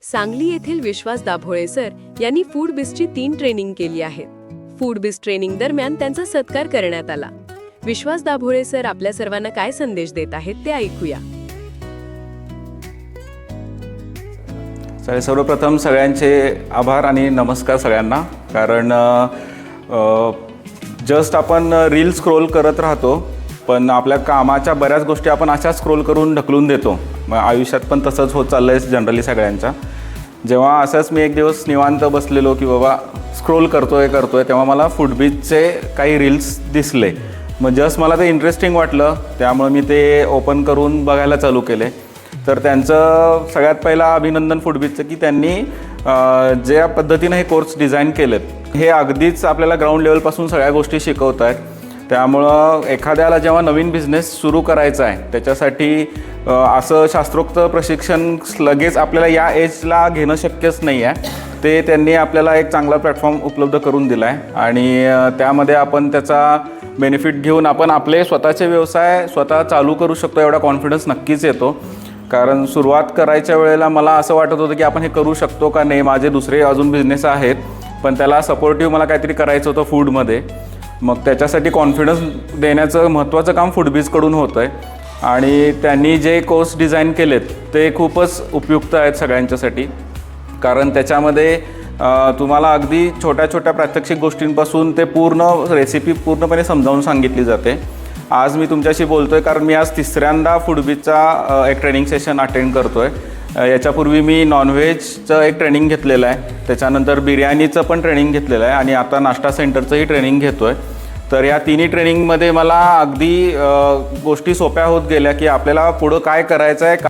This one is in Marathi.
सांगली येथील विश्वास दाभोळे सर यांनी फूडबिसची 3 ट्रेनिंग केली आहेत. फूडबिस ट्रेनिंग दरम्यान त्यांचा सत्कार करण्यात आला. विश्वास दाभोळे सर आपल्या सर्वांना काय संदेश देत आहेत ते ऐकूया. सर्वप्रथम सगळ्यांचे आभार आणि नमस्कार सगळ्यांना. कारण जस्ट आपण रील स्क्रोल करत राहतो, पण आपल्या कामाच्या बऱ्याच गोष्टी आपण अशा स्क्रोल करून ढकलून देतो. आयुष्यात पण तसंच होत चाललं आहे जनरली सगळ्यांच्या. जेव्हा असंच मी एक दिवस निवांत बसलेलो की बाबा स्क्रोल करतोय तेव्हा मला फूडबिसचे काही रील्स दिसले. मग जस्ट मला ते इंटरेस्टिंग वाटलं, त्यामुळे मी ते ओपन करून बघायला चालू केले. तर त्यांचं सगळ्यात पहिला अभिनंदन फूडबिसचं की त्यांनी ज्या पद्धतीनं हे कोर्स डिझाईन केलेत हे अगदीच आपल्याला ग्राउंड लेवलपासून सगळ्या गोष्टी शिकवत आहेत. त्यामुळं एखाद्याला जेव्हा नवीन बिझनेस सुरू करायचा आहे त्याच्यासाठी असं शास्त्रोक्त प्रशिक्षण लगेच आपल्याला या एजला घेणं शक्यच नाही आहे. ते त्यांनी आपल्याला एक चांगला प्लॅटफॉर्म उपलब्ध करून दिला आहे आणि त्यामध्ये आपण त्याचा बेनिफिट घेऊन आपण आपले स्वतःचे व्यवसाय स्वतः चालू करू शकतो एवढा कॉन्फिडन्स नक्कीच येतो. कारण सुरुवात करायच्या वेळेला मला असं वाटत होतं की आपण हे करू शकतो का नाही, माझे दुसरे अजून बिझनेस आहेत पण त्याला सपोर्टिव्ह मला काहीतरी करायचं होतं फूडमध्ये. मग त्याच्यासाठी कॉन्फिडन्स देण्याचं महत्त्वाचं काम फूडबिसकडून होतं आहे आणि त्यांनी जे कोर्स डिझाईन केलेत ते खूपच उपयुक्त आहेत सगळ्यांच्यासाठी. कारण त्याच्यामध्ये तुम्हाला अगदी छोट्या छोट्या प्रात्यक्षिक गोष्टींपासून ते पूर्ण रेसिपी पूर्णपणे समजावून सांगितली जाते. आज मी तुमच्याशी बोलतो आहे कारण मी आज तिसऱ्यांदा फूडबिसचा एक ट्रेनिंग सेशन अटेंड करतो आहे. याच्यापूर्वी मी नॉनव्हेजचं एक ट्रेनिंग घेतलेलं आहे, त्याच्यानंतर बिर्याणीचं पण ट्रेनिंग घेतलेलं आहे आणि आता नाश्ता सेंटरचंही ट्रेनिंग घेतो आहे. तर या तिन्ही ट्रेनिंगमध्ये मला अगदी गोष्टी सोप्या होत गेल्या की आपल्याला पुढं काय करायचं आहे,